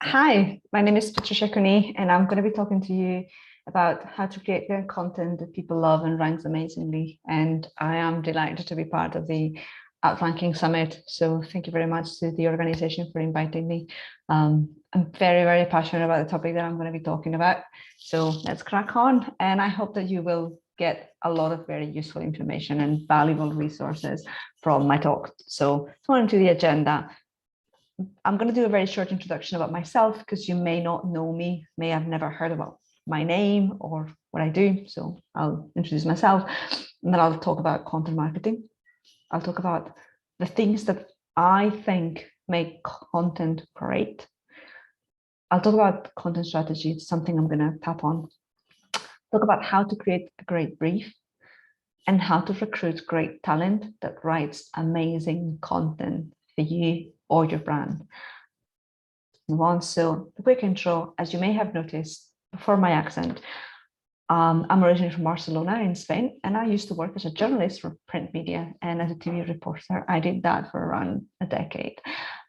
Hi, my name is Patricia Cuni, and I'm going to be talking to you about how to create great content that people love and ranks amazingly. And I am delighted to be part of the Outranking Summit. So thank you very much to the organization for inviting me. I'm very, very passionate about the topic that I'm going to be talking about. So let's crack on. And I hope that you will get a lot of very useful information and valuable resources from my talk. So on to the agenda. I'm going to do a very short introduction about myself because you may not know me, may have never heard about my name or what I do. So I'll introduce myself, and then I'll talk about content marketing. I'll talk about the things that I think make content great. I'll talk about content strategy. It's something I'm going to tap on. Talk about how to create a great brief and how to recruit great talent that writes amazing content for you or your brand. Move on. So a quick intro, as you may have noticed before my accent, I'm originally from Barcelona in Spain, and I used to work as a journalist for print media and as a TV reporter. I did that for around a decade.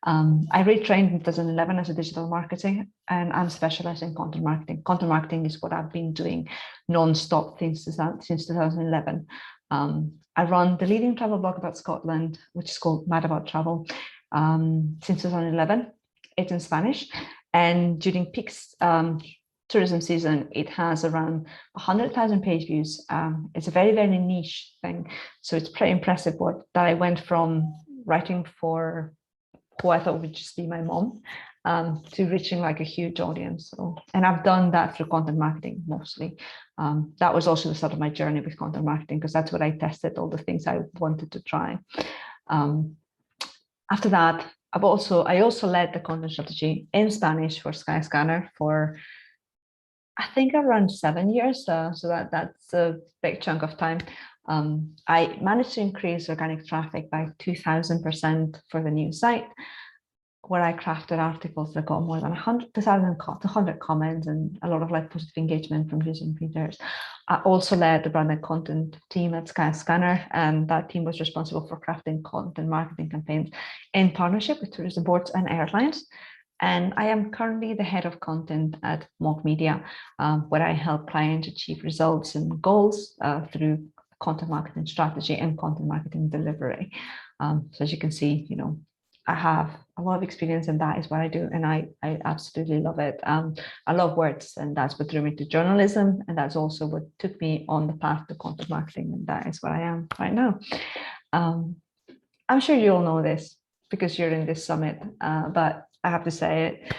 I retrained in 2011 as a digital marketing, and I'm specialized in content marketing. Content marketing is what I've been doing non-stop since 2011. I run the leading travel blog about Scotland, which is called Mad About Travel, since 2011. It's in Spanish, and during peak tourism season, it has around 100,000 page views. It's a very, very niche thing, so it's pretty impressive that I went from writing for who I thought would just be my mom to reaching like a huge audience. And I've done that through content marketing mostly. That was also the start of my journey with content marketing, because that's what I tested, all the things I wanted to try. After that, I also led the content strategy in Spanish for Skyscanner for, I think, around 7 years. So that's a big chunk of time. I managed to increase organic traffic by 2,000% for the new site, where I crafted articles that got more than 200 comments and a lot of like positive engagement from users and readers. I also led the branded content team at Skyscanner, and that team was responsible for crafting content marketing campaigns in partnership with tourism boards and airlines. And I am currently the head of content at Mock Media, where I help clients achieve results and goals through content marketing strategy and content marketing delivery. So as you can see, I have a lot of experience, and that is what I do, and I absolutely love it. I love words, and that's what drew me to journalism, and that's also what took me on the path to content marketing, and that is what I am right now. I'm sure you all know this because you're in this summit, but I have to say it,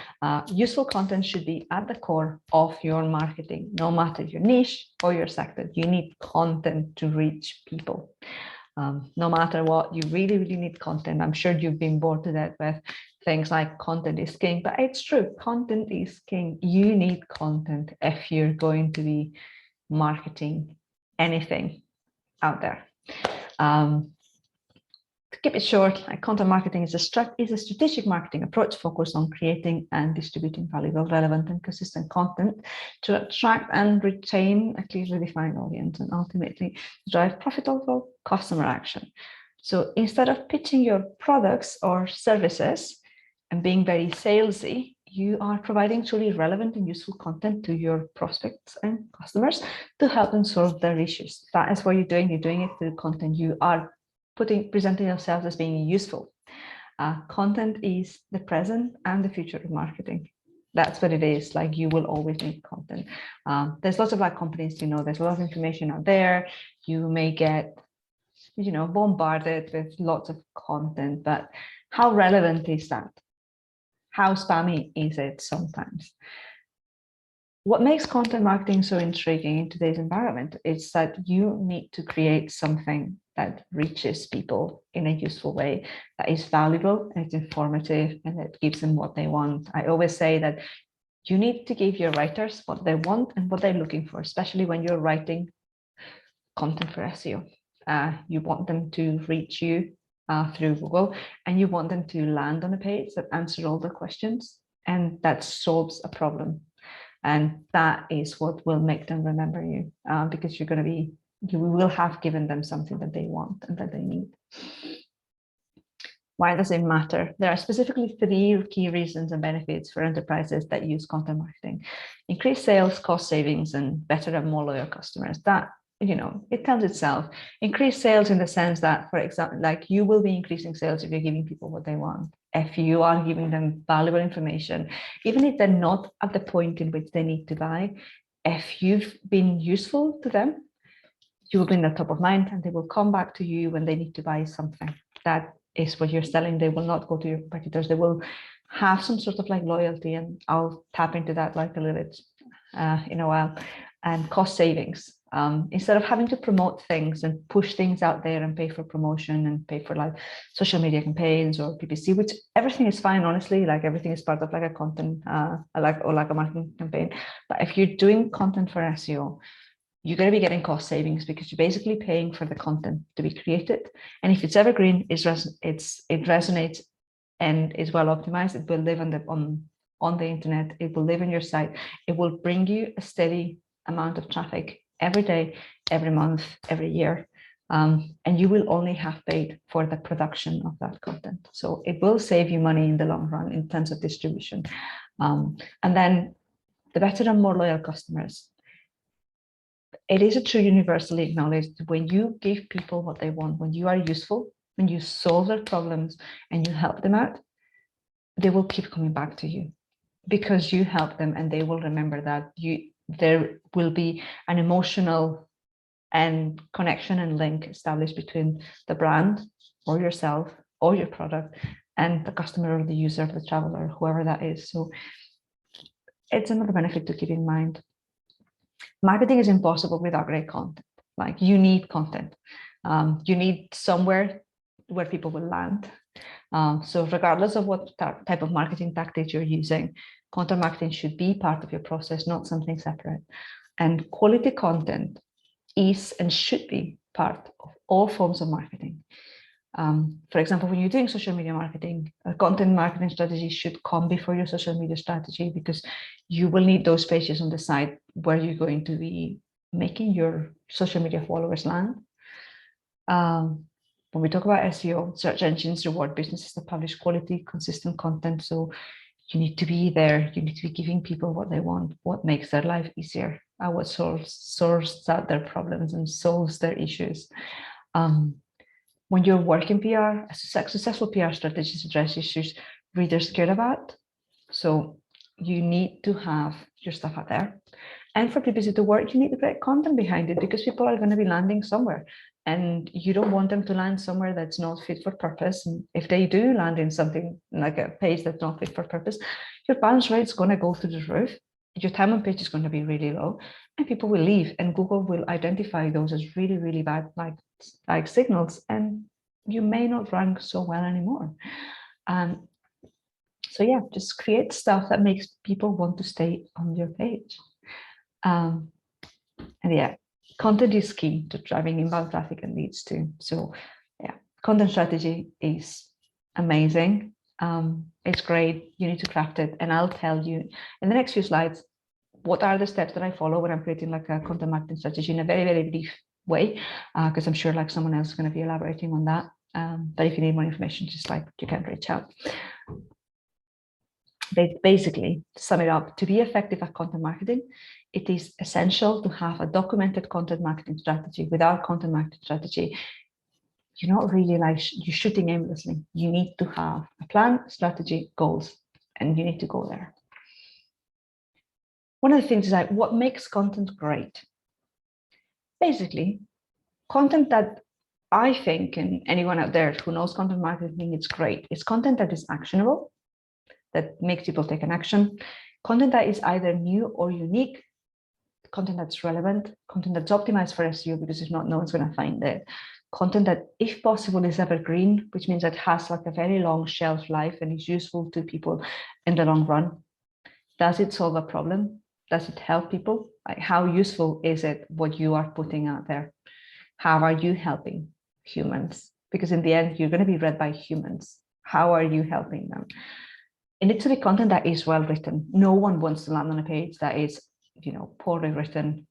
useful content should be at the core of your marketing, no matter your niche or your sector. You need content to reach people. No matter what, you really, really need content. I'm sure you've been bored to death with things like content is king, but it's true. Content is king. You need content if you're going to be marketing anything out there. To keep it short, content marketing is a strategic marketing approach focused on creating and distributing valuable, relevant, and consistent content to attract and retain a clearly defined audience, and ultimately drive profitable customer action. So instead of pitching your products or services and being very salesy, you are providing truly relevant and useful content to your prospects and customers to help them solve their issues. That is what you're doing. You're doing it through content. You are presenting yourselves as being useful. Content is the present and the future of marketing. That's what it is. Like, you will always need content. There's lots of companies, there's a lot of information out there. You may get, bombarded with lots of content, but how relevant is that? How spammy is it sometimes? What makes content marketing so intriguing in today's environment is that you need to create something that reaches people in a useful way, that is valuable and it's informative, and that gives them what they want. I always say that you need to give your writers what they want and what they're looking for, especially when you're writing content for SEO. You want them to reach you through Google, and you want them to land on a page that answers all the questions and that solves a problem. And that is what will make them remember you, because you will have given them something that they want and that they need. Why does it matter? There are specifically 3 key reasons and benefits for enterprises that use content marketing: increased sales, cost savings, and better and more loyal customers. That, it tells itself. Increased sales in the sense that, for example, like you will be increasing sales if you're giving people what they want. If you are giving them valuable information, even if they're not at the point in which they need to buy, if you've been useful to them, you will be in the top of mind and they will come back to you when they need to buy something. That is what you're selling. They will not go to your competitors. They will have some sort of like loyalty, and I'll tap into that like a little bit in a while. And cost savings. Instead of having to promote things and push things out there and pay for promotion and pay for like social media campaigns or PPC, which everything is fine, honestly, like everything is part of like a content, like a marketing campaign. But if you're doing content for SEO, you're going to be getting cost savings because you're basically paying for the content to be created. And if it's evergreen, it resonates and is well optimized, it will live on the internet, it will live on your site, it will bring you a steady amount of traffic every day, every month, every year. And you will only have paid for the production of that content. So it will save you money in the long run in terms of distribution. And then the better and more loyal customers. It is a true universally acknowledged, when you give people what they want, when you are useful, when you solve their problems and you help them out, they will keep coming back to you because you help them, and they will remember that there will be an emotional and connection and link established between the brand or yourself or your product and the customer or the user, the traveler, whoever that is. So it's another benefit to keep in mind. Marketing is impossible without great content. Like, you need content. You need somewhere where people will land. So regardless of what type of marketing tactics you're using, content marketing should be part of your process, not something separate. And quality content is and should be part of all forms of marketing. For example, when you're doing social media marketing, a content marketing strategy should come before your social media strategy, because you will need those pages on the site where you're going to be making your social media followers land. When we talk about SEO, search engines reward businesses that publish quality, consistent content. So you need to be there. You need to be giving people what they want, what makes their life easier, what sorts out their problems and solves their issues. When you're working PR, a successful PR strategies address issues readers care about. So you need to have your stuff out there. And for PPC to work, you need to create content behind it, because people are going to be landing somewhere. And you don't want them to land somewhere that's not fit for purpose. And if they do land in something like a page that's not fit for purpose, your bounce rate is going to go through the roof. Your time on page is going to be really low, and people will leave, and Google will identify those as really, really bad like signals, and you may not rank so well anymore. So yeah, just create stuff that makes people want to stay on your page. And yeah, content is key to driving inbound traffic and leads too. So yeah, content strategy is amazing. It's great. You need to craft it. And I'll tell you in the next few slides what are the steps that I follow when I'm creating like a content marketing strategy in a very, very brief way, because I'm sure like someone else is going to be elaborating on that. But if you need more information, just like you can reach out. Basically, to sum it up, to be effective at content marketing, it is essential to have a documented content marketing strategy. Without content marketing strategy, you're not really like you're shooting aimlessly. You need to have a plan, strategy, goals, and you need to go there. One of the things is like, what makes content great? Basically, content that I think, and anyone out there who knows content marketing, it's great. It's content that is actionable, that makes people take an action, content that is either new or unique, content that's relevant, content that's optimized for SEO, because if not, no one's going to find it. Content that, if possible, is evergreen, which means that it has like a very long shelf life and is useful to people in the long run. Does it solve a problem? Does it help people? Like, how useful is it, what you are putting out there? How are you helping humans? Because in the end, you're going to be read by humans. How are you helping them? It needs to be content that is well written. No one wants to land on a page that is, poorly written,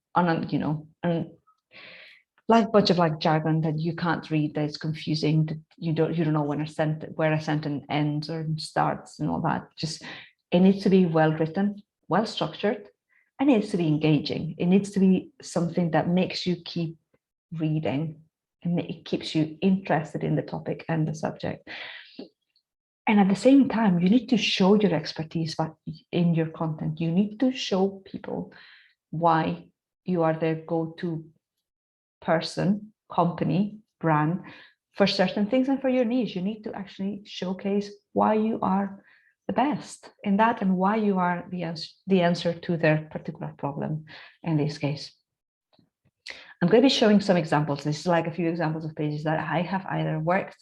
like bunch of like jargon that you can't read, that it's confusing, that you don't know when where a sentence ends or starts and all that. Just, it needs to be well written, well structured, and it needs to be engaging. It needs to be something that makes you keep reading and it keeps you interested in the topic and the subject. And at the same time, you need to show your expertise in your content. You need to show people why you are their go-to person, company, brand for certain things and for your niche. You need to actually showcase why you are the best in that and why you are the answer to their particular problem in this case. I'm going to be showing some examples. This is like a few examples of pages that I have either worked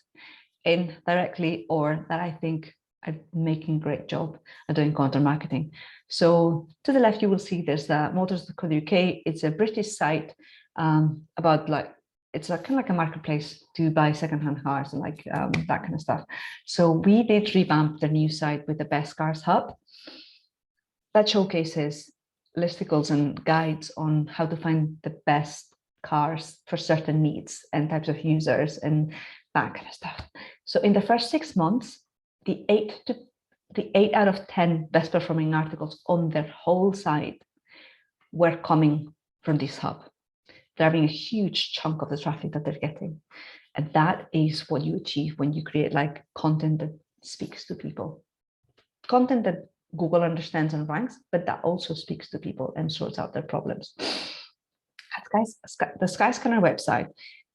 in directly or that I think are making a great job at doing content marketing. So to the left, you will see there's Motors.co.uk. It's a British site about like, it's kind of like a marketplace to buy secondhand cars and like that kind of stuff. So we did revamp the new site with the Best Cars Hub that showcases listicles and guides on how to find the best cars for certain needs and types of users and that kind of stuff. So in the first 6 months, the 8 out of 10 best performing articles on their whole site were coming from this hub. They're having a huge chunk of the traffic that they're getting. And that is what you achieve when you create like content that speaks to people. Content that Google understands and ranks, but that also speaks to people and sorts out their problems. The Skyscanner website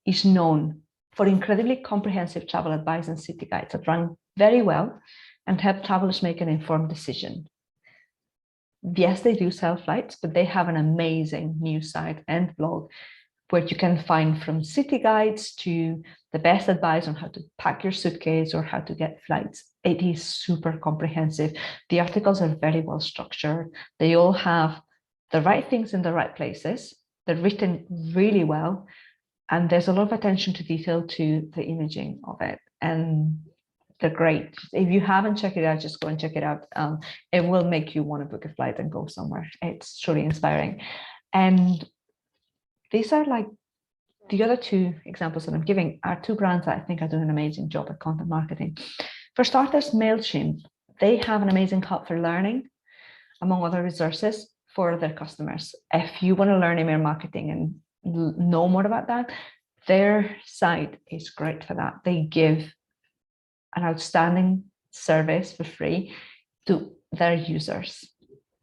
is known for incredibly comprehensive travel advice and city guides that run very well and help travelers make an informed decision. Yes, they do sell flights, but they have an amazing news site and blog where you can find from city guides to the best advice on how to pack your suitcase or how to get flights. It is super comprehensive. The articles are very well structured. They all have the right things in the right places. They're written really well. And there's a lot of attention to detail to the imaging of it. And they're great. If you haven't checked it out, just go and check it out. It will make you want to book a flight and go somewhere. It's truly inspiring. And these are like the other two examples that I'm giving are two brands that I think are doing an amazing job at content marketing. For starters, MailChimp, they have an amazing hub for learning, among other resources for their customers. If you want to learn email marketing and know more about that, their site is great for that. They give an outstanding service for free to their users.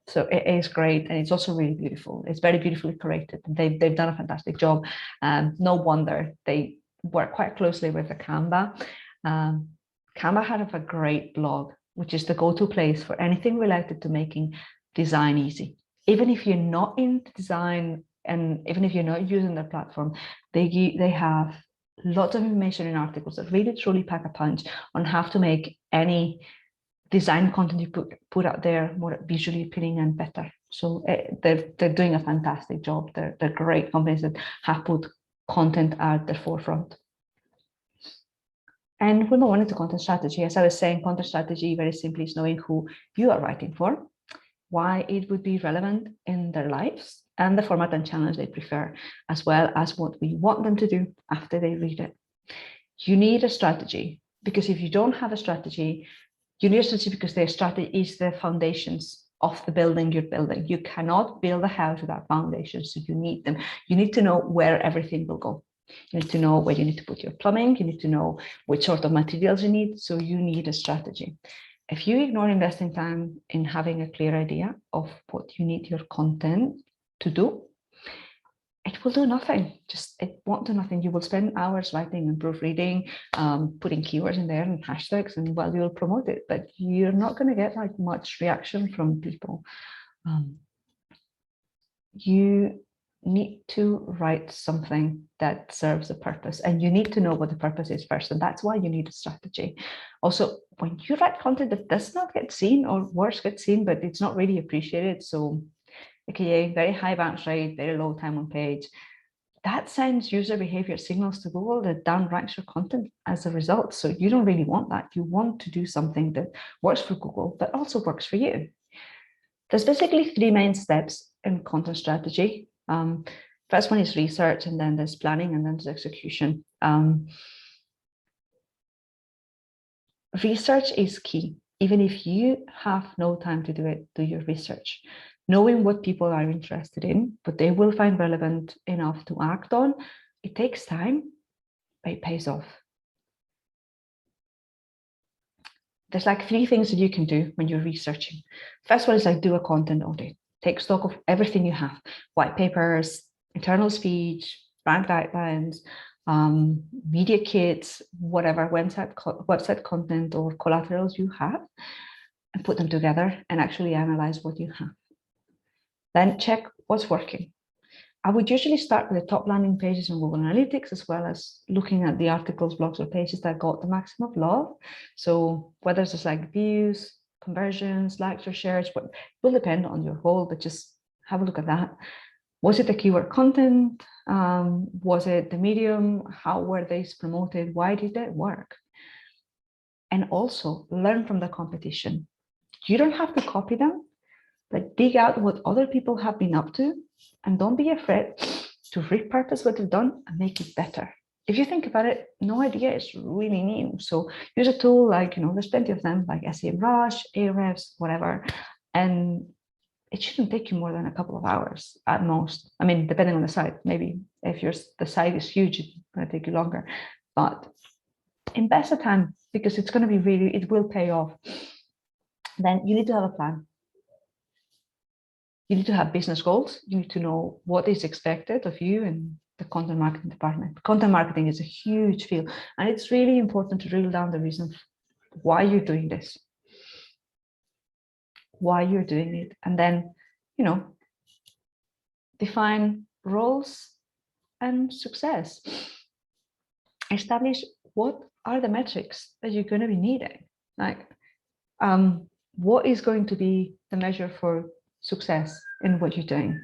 So it is great, and it's also really beautiful. It's very beautifully curated. They've done a fantastic job. No wonder they work quite closely with the Canva. Canva have a great blog, which is the go-to place for anything related to making design easy. Even if you're not in design and even if you're not using their platform, they have lots of information in articles that really truly pack a punch on how to make any design content you put out there more visually appealing and better. So they're doing a fantastic job. They're great companies that have put content at the forefront. And we'll move on into content strategy. As I was saying, content strategy very simply is knowing who you are writing for, why it would be relevant in their lives, and the format and challenge they prefer, as well as what we want them to do after they read it. You need a strategy, because if you don't have a strategy, you need a strategy because their strategy is the foundations of the building you're building. You cannot build a house without foundations, so you need them. You need to know where everything will go. You need to know where you need to put your plumbing. You need to know which sort of materials you need, so you need a strategy. If you ignore investing time in having a clear idea of what you need your content to do, it will do nothing. It won't do nothing. You will spend hours writing and proofreading, putting keywords in there and hashtags, and well, you'll promote it, but you're not going to get like much reaction from people. You need to write something that serves a purpose, and you need to know what the purpose is first, and that's why you need a strategy. Also, when you write content that does not get seen, or worse, get seen, but it's not really appreciated, so aka very high bounce rate, very low time on page, that sends user behavior signals to Google that down ranks your content as a result. So you don't really want that. You want to do something that works for Google, but also works for you. There's basically 3 main steps in content strategy. First one is research, and then there's planning, and then there's execution. Research is key. Even if you have no time to do it, do your research. Knowing what people are interested in, but they will find relevant enough to act on, it takes time, but it pays off. There's like 3 things that you can do when you're researching. First one is like do a content audit. Take stock of everything you have, white papers, internal speech, brand guidelines, media kits, whatever website content or collaterals you have, and put them together and actually analyze what you have. Then check what's working. I would usually start with the top landing pages on Google Analytics, as well as looking at the articles, blogs, or pages that got the maximum love. So whether it's like views, conversions, likes, or shares, but it will depend on your goal, but just have a look at that. Was it the keyword content? Was it the medium? How were they promoted? Why did that work? And also learn from the competition. You don't have to copy them, but dig out what other people have been up to, and don't be afraid to repurpose what you've done and make it better. If you think about it, no idea is really new. So use a tool like, there's plenty of them, like SEMrush, Ahrefs, whatever, and it shouldn't take you more than a couple of hours at most. I mean, depending on the site, maybe if the site is huge, it's going to take you longer, but invest the time, because it's going to be it will pay off. Then you need to have a plan. You need to have business goals. You need to know what is expected of you and the content marketing department. Content marketing is a huge field, and it's really important to drill down the reason why you're doing this, why you're doing it, and then, define roles and success. Establish what are the metrics that you're going to be needing. Like, what is going to be the measure for success in what you're doing?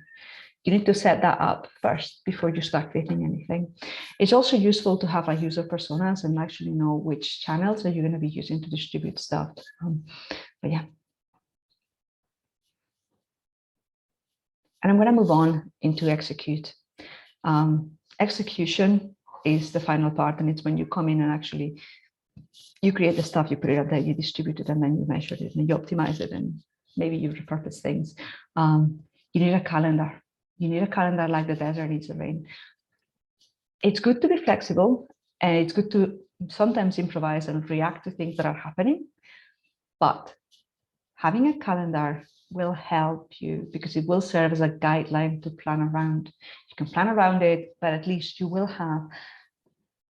You need to set that up first before you start creating anything. It's also useful to have a user personas and actually know which channels that you're going to be using to distribute stuff. But yeah. And I'm going to move on into execute. Execution is the final part, and it's when you come in and actually you create the stuff, you put it up there, you distribute it, and then you measure it and you optimize it, and maybe you repurpose things. You need a calendar. You need a calendar like the desert needs the rain. It's good to be flexible, and it's good to sometimes improvise and react to things that are happening. But having a calendar will help you, because it will serve as a guideline to plan around. You can plan around it, but at least you will have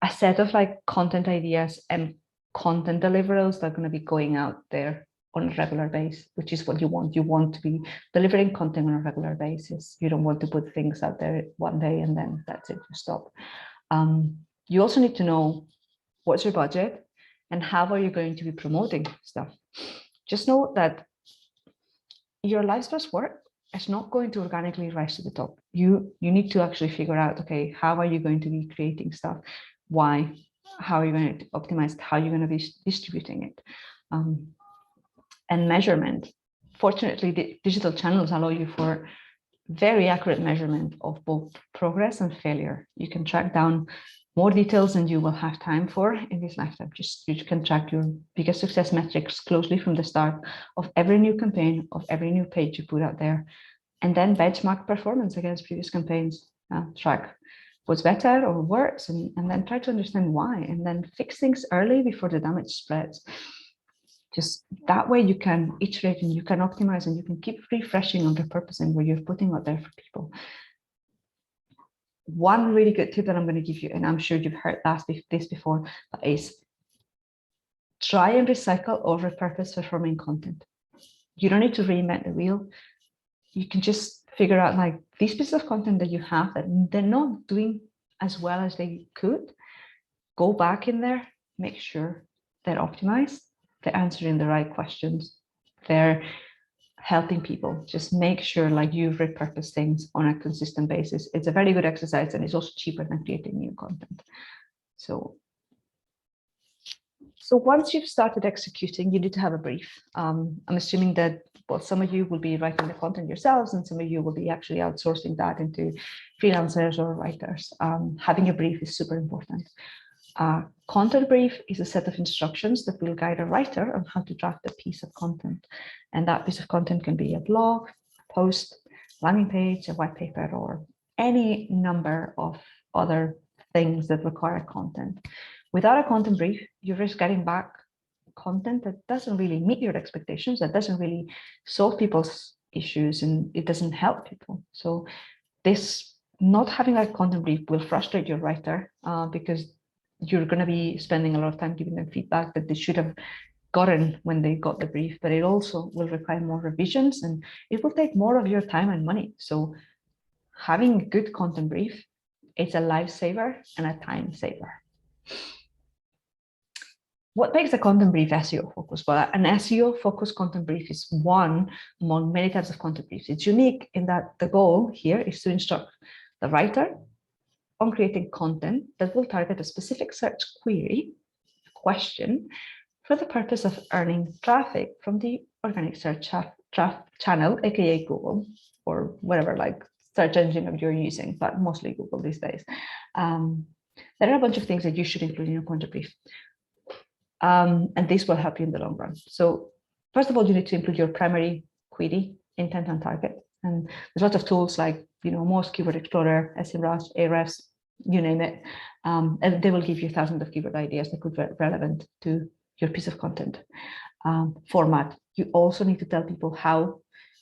a set of like content ideas and content deliverables that are going to be going out there on a regular basis, which is what you want. You want to be delivering content on a regular basis. You don't want to put things out there one day and then that's it, you stop. You also need to know what's your budget and how are you going to be promoting stuff. Just know that your life's best work is not going to organically rise to the top. You need to actually figure out, okay, how are you going to be creating stuff? Why? How are you going to optimize? How are you going to be distributing it? And measurement. Fortunately, the digital channels allow you for very accurate measurement of both progress and failure. You can track down more details than you will have time for in this lifetime. You can track your biggest success metrics closely from the start of every new campaign, of every new page you put out there, and then benchmark performance against previous campaigns. Track what's better or worse, and then try to understand why, and then fix things early before the damage spreads. Just that way you can iterate and you can optimize and you can keep refreshing and repurposing what you're putting out there for people. One really good tip that I'm going to give you, and I'm sure you've heard this before, is try and recycle or repurpose performing content. You don't need to reinvent the wheel. You can just figure out like these pieces of content that you have that they're not doing as well as they could. Go back in there, make sure they're optimized, they're answering the right questions, they're helping people. Just make sure like you repurpose things on a consistent basis. It's a very good exercise, and it's also cheaper than creating new content. So So once you've started executing, you need to have a brief. I'm assuming that, well, some of you will be writing the content yourselves, and some of you will be actually outsourcing that into freelancers or writers. Having a brief is super important. Content brief is a set of instructions that will guide a writer on how to draft a piece of content. And that piece of content can be a blog, a post, landing page, a white paper, or any number of other things that require content. Without a content brief, you risk getting back content that doesn't really meet your expectations, that doesn't really solve people's issues, and it doesn't help people. So this not having a content brief will frustrate your writer because you're going to be spending a lot of time giving them feedback that they should have gotten when they got the brief, but it also will require more revisions and it will take more of your time and money. So having a good content brief, it's a lifesaver and a time saver. What makes a content brief SEO focused? Well, an SEO focused content brief is one among many types of content briefs. It's unique in that the goal here is to instruct the writer on creating content that will target a specific search query, question, for the purpose of earning traffic from the organic search channel, aka Google, or whatever like search engine you're using, but mostly Google these days. There are a bunch of things that you should include in your content brief. And this will help you in the long run. So first of all, you need to include your primary query, intent, and target. And there's lots of tools like, Morse Keyword Explorer, SEMrush, Ahrefs, you name it. And they will give you thousands of keyword ideas that could be relevant to your piece of content. Format. You also need to tell people how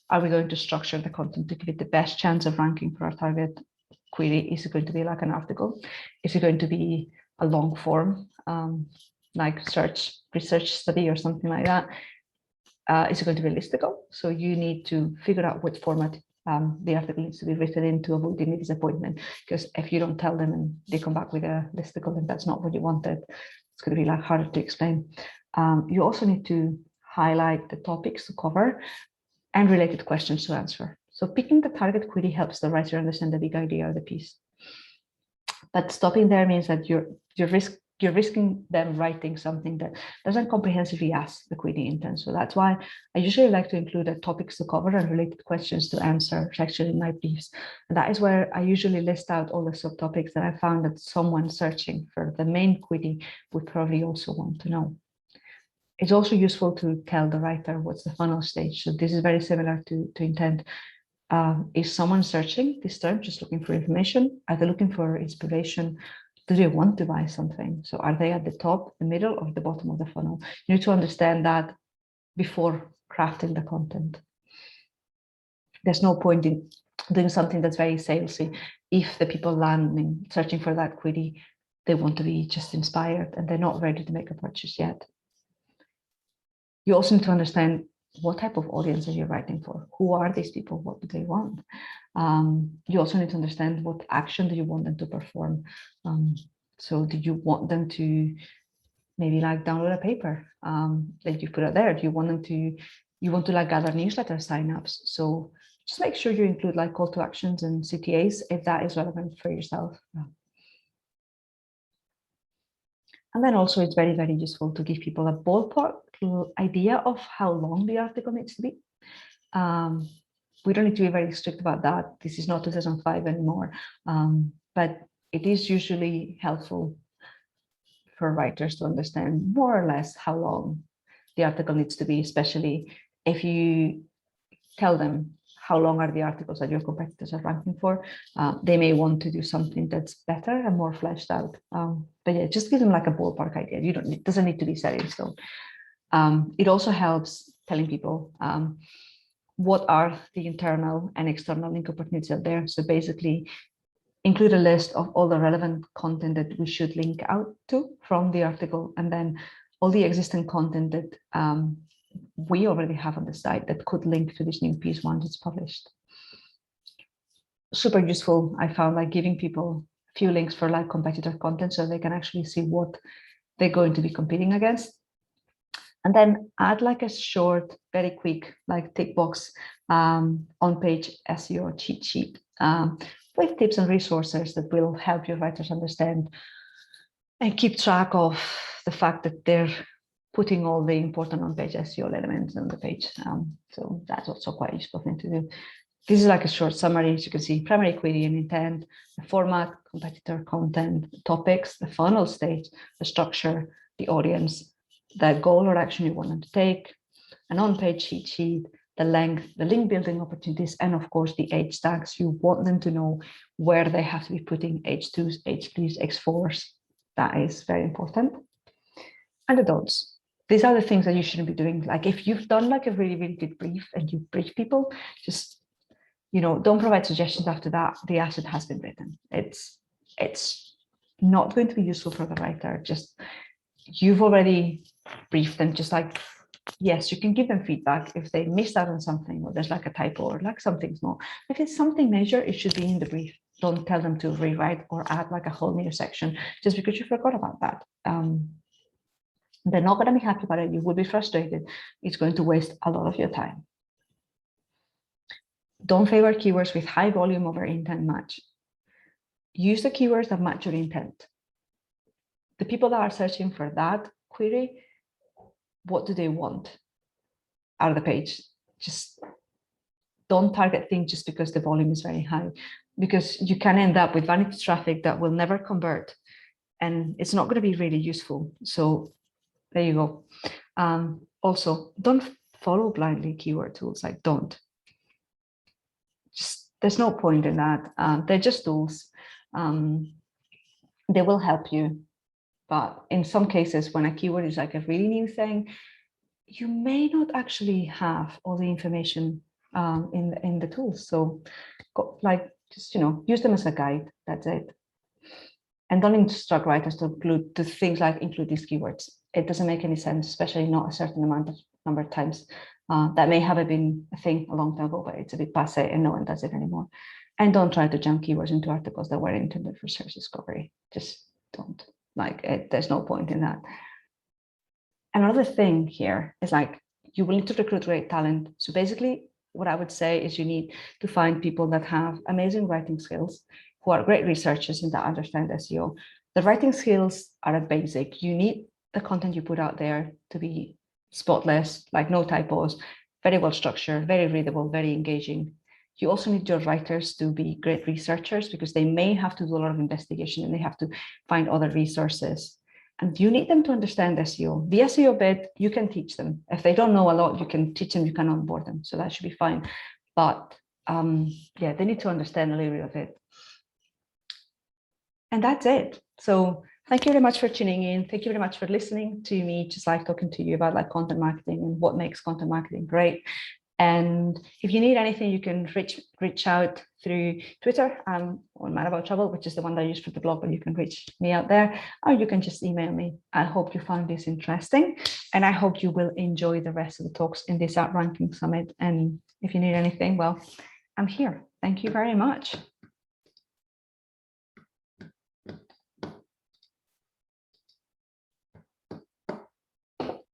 are we going to structure the content to give it the best chance of ranking for our target query. Is it going to be like an article? Is it going to be a long form, like research study or something like that? Is it going to be listicle? So you need to figure out what format the article needs to be written in to avoid any disappointment. Because if you don't tell them and they come back with a listicle, then that's not what you wanted. It's going to be like harder to explain. You also need to highlight the topics to cover and related questions to answer. So picking the target query helps the writer understand the big idea of the piece. But stopping there means that you're risking them writing something that doesn't comprehensively ask the query intent. So that's why I usually like to include a topics to cover and related questions to answer section in my briefs. And that is where I usually list out all the subtopics that I found that someone searching for the main query would probably also want to know. It's also useful to tell the writer what's the funnel stage. So this is very similar to intent. Is someone searching this term just looking for information? Are they looking for inspiration? Do they want to buy something? So are they at the top, the middle, or the bottom of the funnel? You need to understand that before crafting the content. There's no point in doing something that's very salesy if the people landing, searching for that query, they want to be just inspired and they're not ready to make a purchase yet. You also need to understand what type of audience are you writing for? Who are these people? What do they want? You also need to understand what action do you want them to perform. So do you want them to maybe like download a paper that you put out there? Do you want them to, like gather newsletter signups? So just make sure you include like call to actions and CTAs if that is relevant for yourself. And then also it's very, very useful to give people a ballpark idea of how long the article needs to be. We don't need to be very strict about that. This is not 2005 anymore, but it is usually helpful for writers to understand more or less how long the article needs to be, especially if you tell them how long are the articles that your competitors are ranking for. They may want to do something that's better and more fleshed out. But yeah, just give them like a ballpark idea. It doesn't need to be set in stone. It also helps telling people what are the internal and external link opportunities out there. So basically include a list of all the relevant content that we should link out to from the article, and then all the existing content that we already have on the site that could link to this new piece once it's published. Super useful, I found, like giving people a few links for like competitor content so they can actually see what they're going to be competing against. And then add like a short, very quick, like tick box on-page SEO cheat sheet with tips and resources that will help your writers understand and keep track of the fact that they're putting all the important on-page SEO elements on the page. So that's also quite a useful thing to do. This is like a short summary. As you can see, primary query and intent, the format, competitor content, topics, the funnel stage, the structure, the audience, the goal or action you want them to take, an on-page cheat sheet, the length, the link building opportunities, and of course the H tags. You want them to know where they have to be putting H2s, H3s, X4s. That is very important. And the don'ts. These are the things that you shouldn't be doing. Like if you've done like a really, really good brief and you brief people, just, you know, don't provide suggestions after that. The asset has been written. It's not going to be useful for the writer. Just, you've already briefed them. Just like, yes, you can give them feedback if they missed out on something, or there's like a typo or like something small. If it's something major, it should be in the brief. Don't tell them to rewrite or add like a whole new section just because you forgot about that. They're not going to be happy about it. You will be frustrated. It's going to waste a lot of your time. Don't favor keywords with high volume over intent match. Use the keywords that match your intent. The people that are searching for that query, what do they want out of the page? Just don't target things just because the volume is very high, because you can end up with vanity traffic that will never convert, and it's not going to be really useful. So there you go. Also, don't follow blindly keyword tools. Like, don't. Just, there's no point in that. They're just tools. They will help you, but in some cases, when a keyword is like a really new thing, you may not actually have all the information in the tools. So, just, you know, use them as a guide. That's it. And don't instruct writers to include things like include these keywords. It doesn't make any sense, especially not a certain number of times. That may have been a thing a long time ago, but it's a bit passé and no one does it anymore. And don't try to jump keywords into articles that were intended for search discovery. Just don't. Like, there's no point in that. Another thing here is, like, you will need to recruit great talent. So basically, what I would say is you need to find people that have amazing writing skills, who are great researchers and that understand SEO. The writing skills are a basic. You need the content you put out there to be spotless, like no typos, very well structured, very readable, very engaging. You also need your writers to be great researchers, because they may have to do a lot of investigation and they have to find other resources. And you need them to understand SEO. The SEO bit, you can teach them. If they don't know a lot, you can teach them, you can onboard them. So that should be fine. But yeah, they need to understand a little bit of it. And that's it. So thank you very much for tuning in. Thank you very much for listening to me, just like talking to you about like content marketing and what makes content marketing great. And if you need anything, you can reach out through Twitter on Mad About Trouble, which is the one that I use for the blog, but you can reach me out there, or you can just email me. I hope you found this interesting, and I hope you will enjoy the rest of the talks in this Outranking Summit. And if you need anything, well, I'm here. Thank you very much.